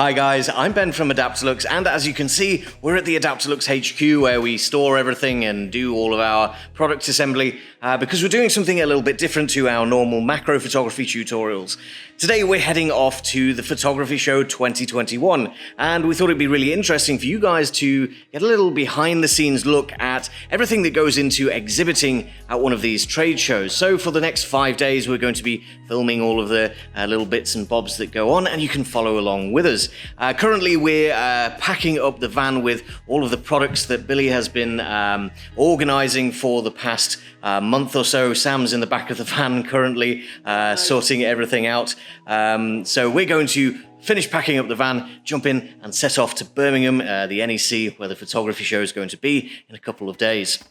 Hi guys, I'm Ben from Adaptalux, and as you can see, we're at the Adaptalux HQ where we store everything and do all of our product assembly because we're doing something a little bit different to our normal macro photography tutorials. Today we're heading off to the Photography Show 2021, and we thought it'd be really interesting for you guys to get a little behind the scenes look at everything that goes into exhibiting at one of these trade shows. So for the next 5 days we're going to be filming all of the little bits and bobs that go on, and you can follow along with us. Currently we're packing up the van with all of the products that Billy has been organising for the past month or so. Sam's in the back of the van currently sorting everything out. So we're going to finish packing up the van, jump in and set off to Birmingham, the NEC, where the photography show is going to be in a couple of days.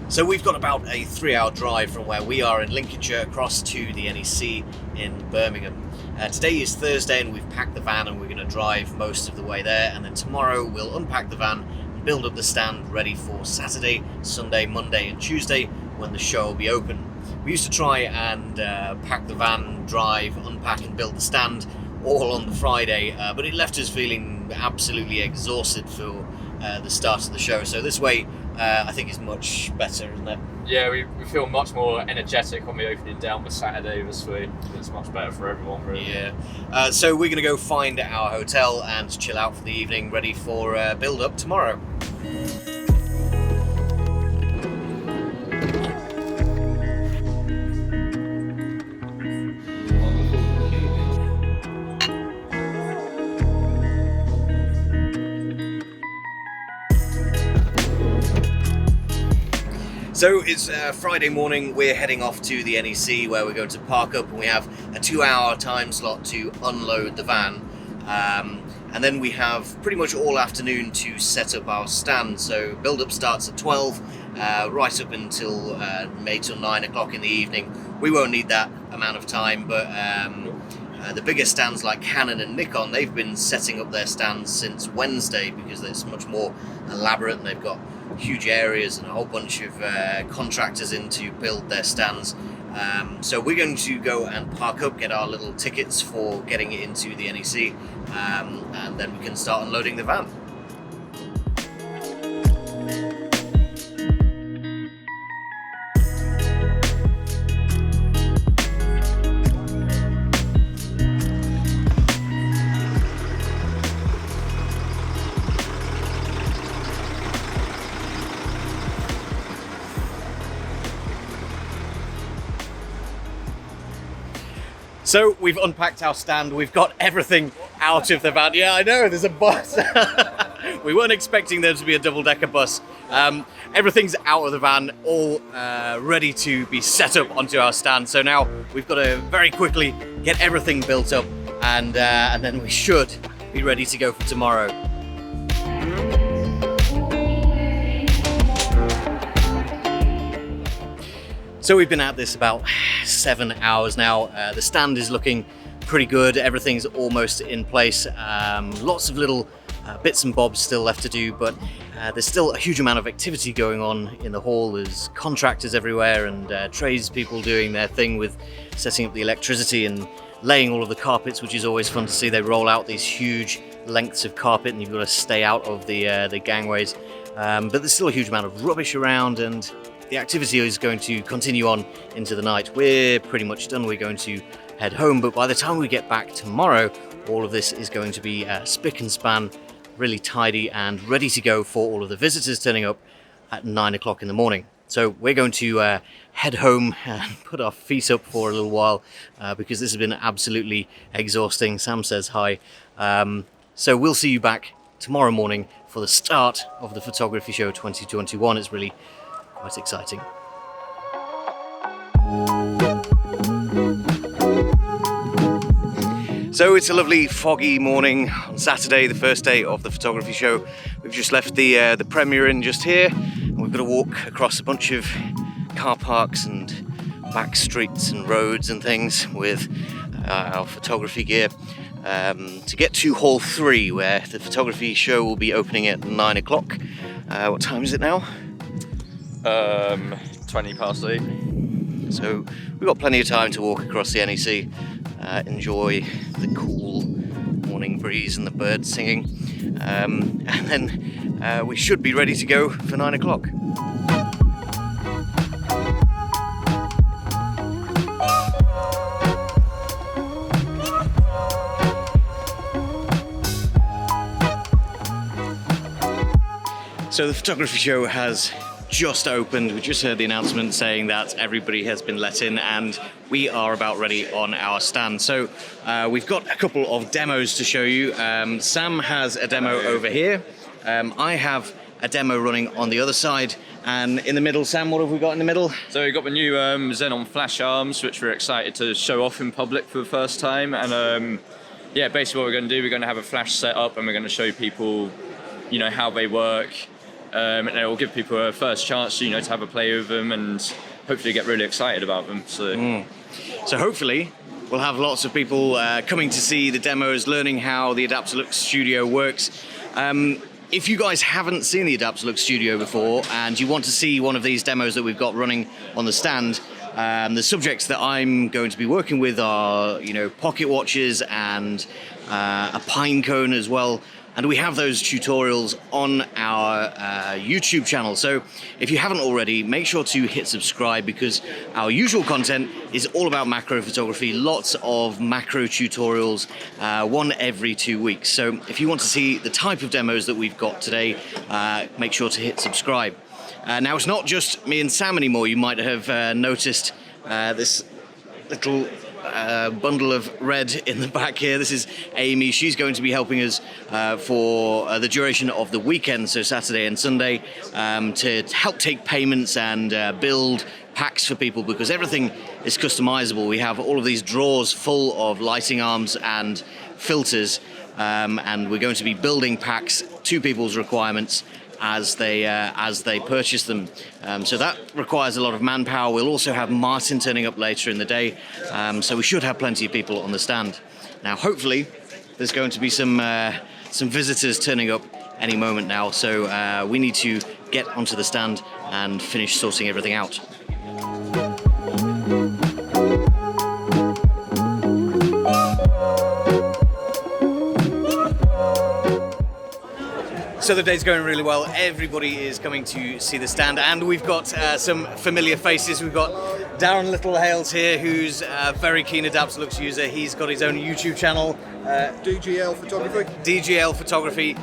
So we've got about a 3-hour drive from where we are in Lincolnshire across to the NEC in Birmingham. Today is Thursday and we've packed the van and we're going to drive most of the way there, and then tomorrow we'll unpack the van and build up the stand ready for Saturday, Sunday, Monday and Tuesday when the show will be open. We used to try and pack the van, drive, unpack and build the stand all on the Friday, but it left us feeling absolutely exhausted for the start of the show. So this way I think is much better, isn't it? Yeah, we feel much more energetic when we open it down with Saturday this week. It's much better for everyone, really. Yeah. So we're going to go find our hotel and chill out for the evening, ready for build up tomorrow. So it's Friday morning, we're heading off to the NEC where we're going to park up, and we have a 2-hour time slot to unload the van. And then we have pretty much all afternoon to set up our stand. So build up starts at 12, right up until 8 or 9 o'clock in the evening. We won't need that amount of time, but the bigger stands like Canon and Nikon, they've been setting up their stands since Wednesday because it's much more elaborate and they've got huge areas and a whole bunch of contractors in to build their stands. So we're going to go and park up, get our little tickets for getting into the NEC, and then we can start unloading the van. So we've unpacked our stand, we've got everything out of the van. Yeah, I know, there's a bus. We weren't expecting there to be a double-decker bus. Everything's out of the van, all ready to be set up onto our stand. So now we've got to very quickly get everything built up, and then we should be ready to go for tomorrow. So we've been at this about 7 hours now. The stand is looking pretty good. Everything's almost in place. Lots of little bits and bobs still left to do, but there's still a huge amount of activity going on in the hall. There's contractors everywhere and tradespeople doing their thing with setting up the electricity and laying all of the carpets, which is always fun to see. They roll out these huge lengths of carpet and you've got to stay out of the gangways. But there's still a huge amount of rubbish around, and the activity is going to continue on into the night. We're pretty much done. We're going to head home, but by the time we get back tomorrow, all of this is going to be spick and span, really tidy and ready to go for all of the visitors turning up at 9 o'clock in the morning. So we're going to head home and put our feet up for a little while because this has been absolutely exhausting. Sam says hi. So we'll see you back tomorrow morning for the start of the Photography Show 2021. It's really quite exciting. So it's a lovely foggy morning on Saturday, the first day of the photography show. We've just left the premiere in just here, and we've got to walk across a bunch of car parks and back streets and roads and things with our photography gear. to get to Hall 3, where the photography show will be opening at 9 o'clock. What time is it now? 20 past 8. So we've got plenty of time to walk across the NEC, enjoy the cool morning breeze and the birds singing, and then we should be ready to go for 9 o'clock. So the photography show has just opened. We just heard the announcement saying that everybody has been let in and we are about ready on our stand. So we've got a couple of demos to show you. Sam has a demo over here. I have a demo running on the other side. And in the middle, Sam, what have we got in the middle? So we've got the new Xenon flash arms, which we're excited to show off in public for the first time. And yeah, basically what we're going to do, we're going to have a flash set up and we're going to show people, you know, how they work. And it will give people a first chance, you know, to have a play with them and hopefully get really excited about them. So hopefully we'll have lots of people coming to see the demos, learning how the Adaptalux studio works. If you guys haven't seen the Adaptalux studio before and you want to see one of these demos that we've got running on the stand, the subjects that I'm going to be working with are, you know, pocket watches and a pine cone as well. And we have those tutorials on our YouTube channel. So if you haven't already, make sure to hit subscribe because our usual content is all about macro photography, lots of macro tutorials, one every 2 weeks. So if you want to see the type of demos that we've got today, make sure to hit subscribe. Now it's not just me and Sam anymore. You might have noticed this little bundle of red in the back here. This is Amy. She's going to be helping us for the duration of the weekend, so Saturday and Sunday, to help take payments and build packs for people because everything is customizable. We have all of these drawers full of lighting arms and filters, and we're going to be building packs to people's requirements as they purchase them. So that requires a lot of manpower. We'll also have Martin turning up later in the day, so we should have plenty of people on the stand. Now hopefully there's going to be some visitors turning up any moment now, so we need to get onto the stand and finish sorting everything out. So the day's going really well. Everybody is coming to see the stand, and we've got some familiar faces. We've got Darren Littlehales here, who's a very keen Adaptalux user. He's got his own YouTube channel. DGL Photography. DGL Photography.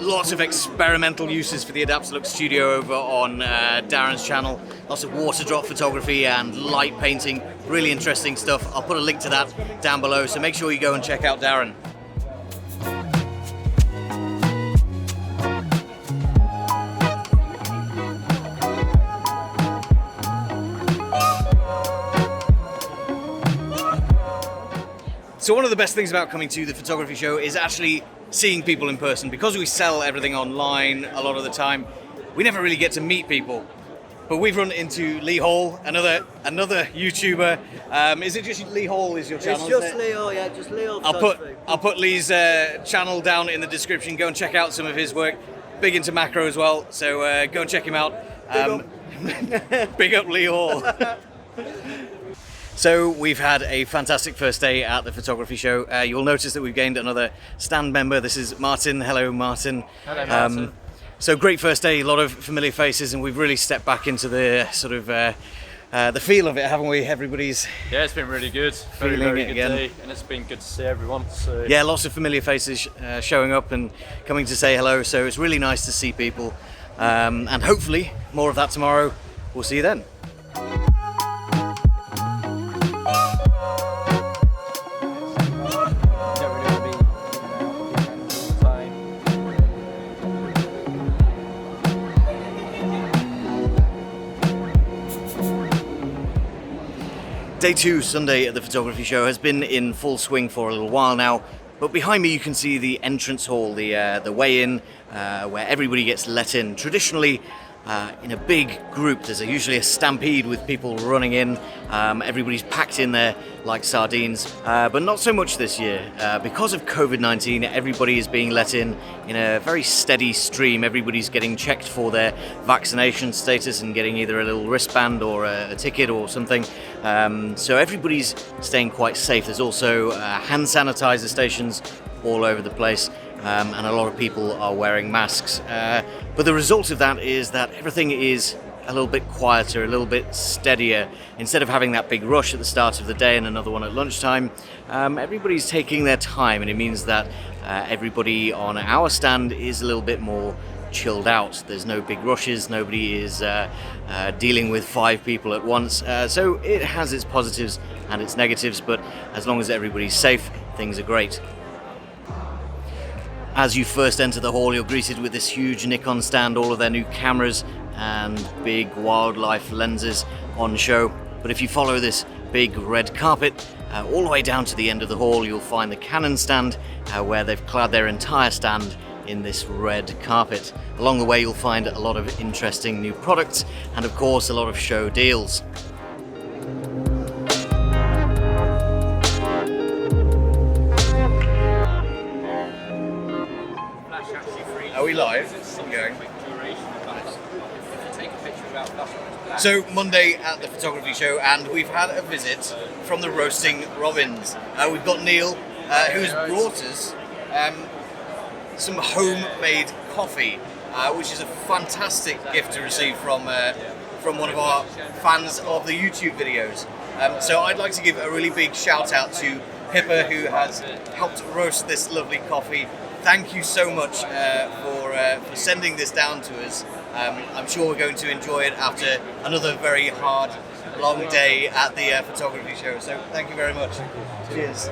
Lots of experimental uses for the Adaptalux studio over on Darren's channel. Lots of water drop photography and light painting. Really interesting stuff. I'll put a link to that down below, so make sure you go and check out Darren. So one of the best things about coming to the photography show is actually seeing people in person. Because we sell everything online a lot of the time, we never really get to meet people. But we've run into Lee Hall, another YouTuber. Is it just Lee Hall is your channel? It's just Lee Hall, yeah, just Lee Hall. I'll put Lee's channel down in the description. Go and check out some of his work. Big into macro as well, so go and check him out. Big up Lee Hall. So we've had a fantastic first day at the photography show. You'll notice that we've gained another stand member. This is Martin. Hello, Martin. Hello, Martin. So great first day, a lot of familiar faces, and we've really stepped back into the sort of the feel of it, haven't we? Everybody's Yeah, it's been really good. Very good day, and it's been good to see everyone. So yeah, lots of familiar faces showing up and coming to say hello. So it's really nice to see people, and hopefully more of that tomorrow. We'll see you then. Day 2, Sunday at the photography show, has been in full swing for a little while now, but behind me you can see the entrance hall, the way-in, where everybody gets let in. Traditionally, in a big group. There's usually a stampede with people running in. Everybody's packed in there like sardines, but not so much this year. Because of COVID-19, everybody is being let in a very steady stream. Everybody's getting checked for their vaccination status and getting either a little wristband or a ticket or something. So everybody's staying quite safe. There's also hand sanitizer stations all over the place. And a lot of people are wearing masks. But the result of that is that everything is a little bit quieter, a little bit steadier. Instead of having that big rush at the start of the day and another one at lunchtime, everybody's taking their time, and it means that everybody on our stand is a little bit more chilled out. There's no big rushes, nobody is dealing with 5 people at once. So it has its positives and its negatives, but as long as everybody's safe, things are great. As you first enter the hall, you're greeted with this huge Nikon stand, all of their new cameras and big wildlife lenses on show. But if you follow this big red carpet all the way down to the end of the hall, you'll find the Canon stand where they've clad their entire stand in this red carpet. Along the way, you'll find a lot of interesting new products and, of course, a lot of show deals. Are we live? Okay. So Monday at the photography show, and we've had a visit from the Roasting Robins. We've got Neil, who's brought us some homemade coffee, which is a fantastic gift to receive from one of our fans of the YouTube videos. So I'd like to give a really big shout out to Pippa, who has helped roast this lovely coffee. Thank you so much for sending this down to us. I'm sure we're going to enjoy it after another very hard, long day at the photography show. So thank you very much. Cheers.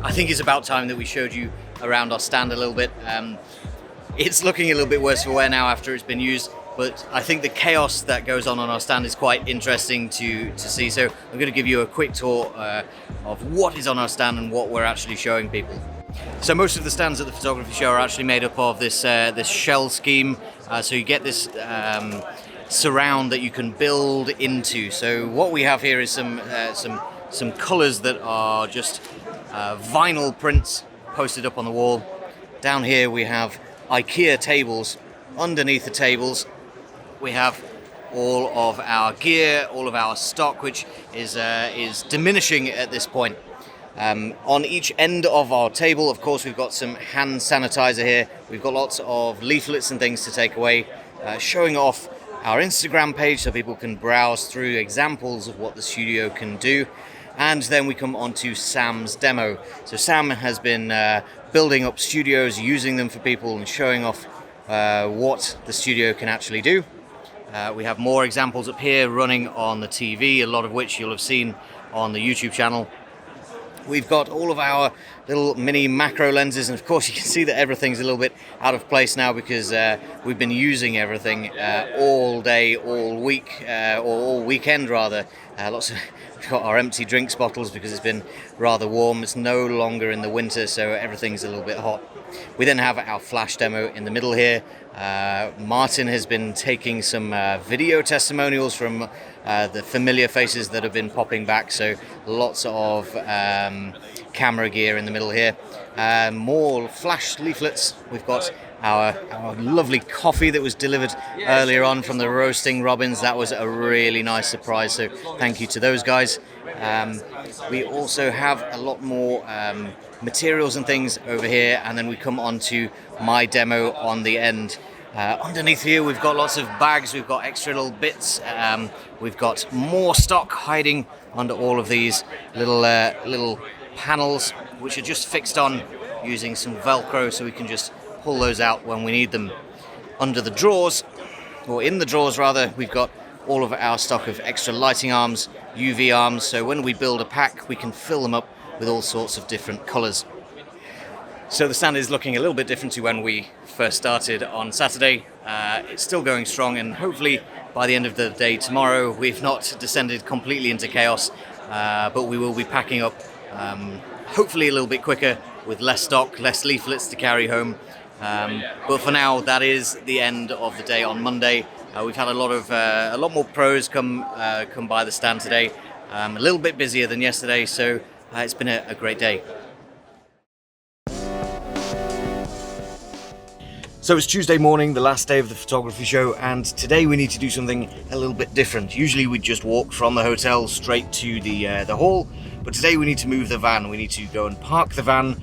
I think it's about time that we showed you around our stand a little bit. It's looking a little bit worse for wear now after it's been used, but I think the chaos that goes on our stand is quite interesting to see. So I'm going to give you a quick tour of what is on our stand and what we're actually showing people. So most of the stands at the photography show are actually made up of this shell scheme. So you get this surround that you can build into. So what we have here is some colours that are just vinyl prints posted up on the wall. Down here we have IKEA tables. Underneath the tables we have all of our gear, all of our stock, which is diminishing at this point. On each end of our table, of course, we've got some hand sanitizer here. We've got lots of leaflets and things to take away, showing off our Instagram page so people can browse through examples of what the studio can do. And then we come on to Sam's demo. So Sam has been building up studios, using them for people and showing off what the studio can actually do. We have more examples up here running on the TV, a lot of which you'll have seen on the YouTube channel. We've got all of our little mini macro lenses, and of course you can see that everything's a little bit out of place now because we've been using everything all day, all week, or all weekend rather. We've got our empty drinks bottles because it's been rather warm. It's no longer in the winter, so everything's a little bit hot. We then have our flash demo in the middle here. Martin has been taking some video testimonials from the familiar faces that have been popping back, so lots of camera gear in the middle here. More flash leaflets. We've got our lovely coffee that was delivered earlier on from the Roasting Robins. That was a really nice surprise, so thank you to those guys. We also have a lot more materials and things over here, and then we come on to my demo on the end. Underneath here we've got lots of bags, we've got extra little bits, we've got more stock hiding under all of these little panels, which are just fixed on using some Velcro, so we can just pull those out when we need them. Under the drawers, or in the drawers rather, we've got all of our stock of extra lighting arms, UV arms, so when we build a pack we can fill them up with all sorts of different colours. So the stand is looking a little bit different to when we first started on Saturday. It's still going strong, and hopefully by the end of the day tomorrow we've not descended completely into chaos, but we will be packing up hopefully a little bit quicker with less stock, less leaflets to carry home. But for now, that is the end of the day on Monday. We've had a lot more pros come by the stand today. A little bit busier than yesterday, so it's been a great day. So it's Tuesday morning, the last day of the photography show, and today we need to do something a little bit different. Usually we just walk from the hotel straight to the hall, but today we need to move the van. We need to go and park the van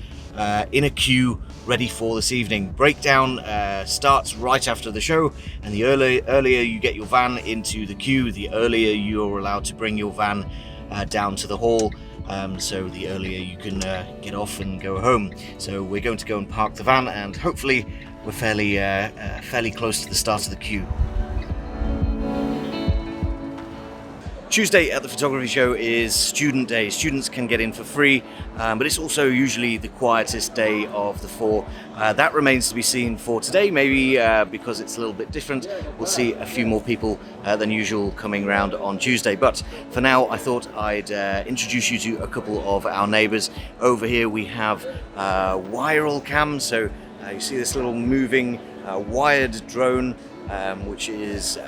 in a queue ready for this evening. Breakdown starts right after the show, and the earlier you get your van into the queue, the earlier you're allowed to bring your van down to the hall. So the earlier you can get off and go home. So we're going to go and park the van, and hopefully we're fairly close to the start of the queue. Tuesday at the photography show is student day. Students can get in for free, but it's also usually the quietest day of the four. That remains to be seen for today. Maybe because it's a little bit different, we'll see a few more people than usual coming round on Tuesday. But for now, I thought I'd introduce you to a couple of our neighbours. Over here we have Viral Cam. So you see this little moving wired drone, which is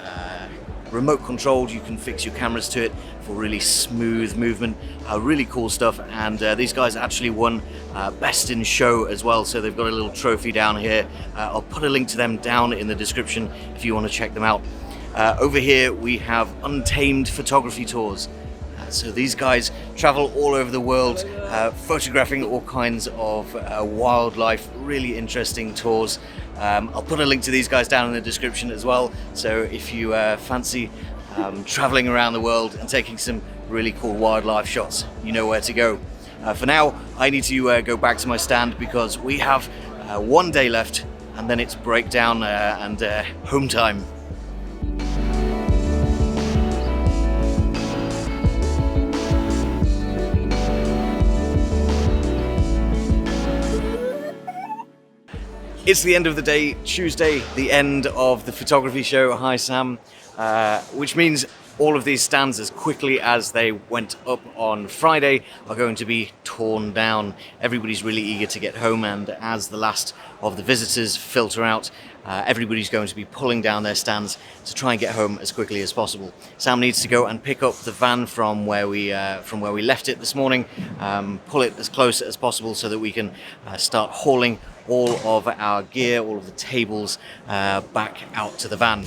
remote controlled. You can fix your cameras to it for really smooth movement. Really cool stuff, and these guys actually won Best in Show as well, so they've got a little trophy down here. I'll put a link to them down in the description if you want to check them out. Over here we have Untamed Photography Tours. So these guys travel all over the world, photographing all kinds of wildlife, really interesting tours. I'll put a link to these guys down in the description as well, so if you fancy traveling around the world and taking some really cool wildlife shots, you know where to go. For now, I need to go back to my stand because we have one day left, and then it's breakdown and home time. It's the end of the day, Tuesday, the end of the photography show. Hi Sam, which means all of these stands, as quickly as they went up on Friday, are going to be torn down. Everybody's really eager to get home, and as the last of the visitors filter out, everybody's going to be pulling down their stands to try and get home as quickly as possible. Sam needs to go and pick up the van from where we left it this morning, pull it as close as possible so that we can start hauling all of our gear, all of the tables back out to the van.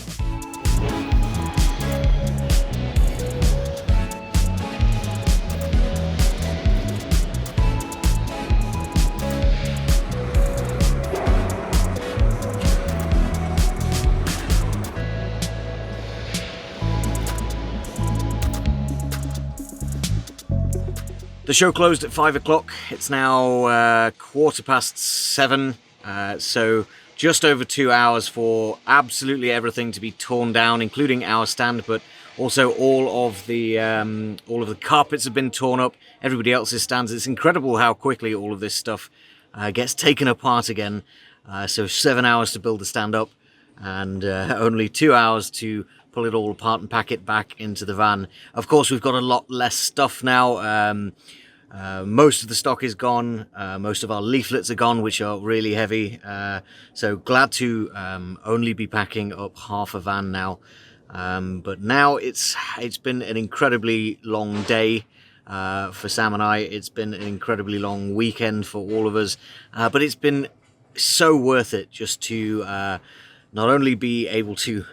The show closed at 5 o'clock. It's now 7:15, so just over 2 hours for absolutely everything to be torn down, including our stand, but also all of the carpets have been torn up, everybody else's stands. It's incredible how quickly all of this stuff gets taken apart again. So 7 hours to build the stand up, and only 2 hours to pull it all apart and pack it back into the van. Of course, we've got a lot less stuff now. Most of the stock is gone. Most of our leaflets are gone, which are really heavy. So glad to only be packing up half a van now. But now it's been an incredibly long day for Sam and I. It's been an incredibly long weekend for all of us. But it's been so worth it just to not only be able to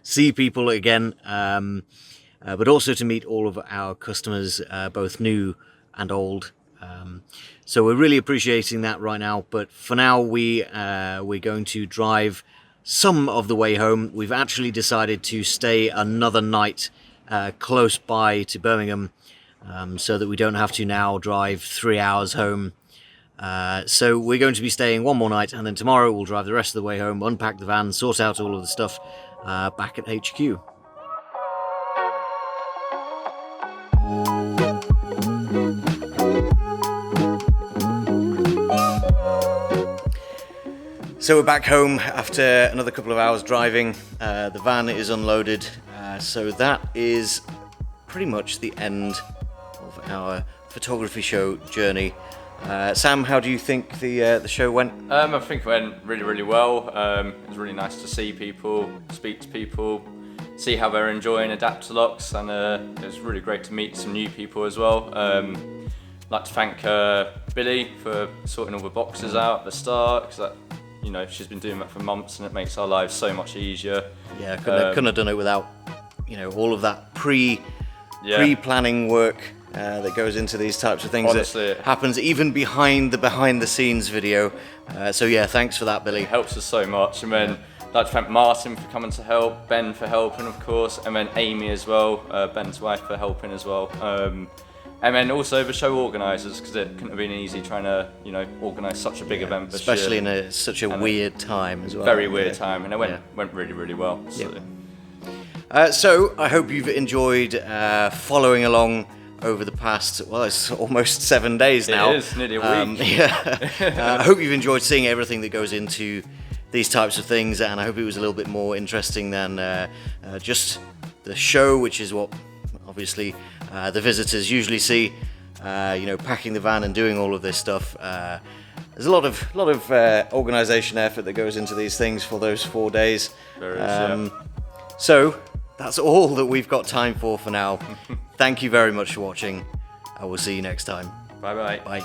see people again, but also to meet all of our customers, both new and old. So we're really appreciating that right now. But for now, we're going to drive some of the way home. We've actually decided to stay another night close by to Birmingham, so that we don't have to now drive 3 hours home. So we're going to be staying one more night, and then tomorrow we'll drive the rest of the way home, unpack the van, sort out all of the stuff back at HQ. So we're back home after another couple of hours driving. The van is unloaded, so that is pretty much the end of our photography show journey. Sam, how do you think the show went? I think it went really, really well. It was really nice to see people, speak to people, see how they're enjoying Adaptalux, and it was really great to meet some new people as well. I'd like to thank Billy for sorting all the boxes out at the start, because she's been doing that for months, and it makes our lives so much easier. Yeah, couldn't have done it without all of that pre-planning work that goes into these types of things. Honestly, that happens even behind the scenes video. So yeah, thanks for that, Billy. It helps us so much. And then I'd like to thank Martin for coming to help, Ben for helping, of course, and then Amy as well, Ben's wife, for helping as well. And then also the show organisers, because it couldn't have been easy trying to, organise such a big event this especially year. in such a weird time as well. Very weird time, and it went really, really well. So. So I hope you've enjoyed following along over the past, well, it's almost 7 days now. It is, nearly a week. I hope you've enjoyed seeing everything that goes into these types of things, and I hope it was a little bit more interesting than just the show, which is what obviously the visitors usually see. Packing the van and doing all of this stuff. There's a lot of organisation effort that goes into these things for those 4 days. So that's all that we've got time for now. Thank you very much for watching. I will see you next time. Bye-bye. Bye.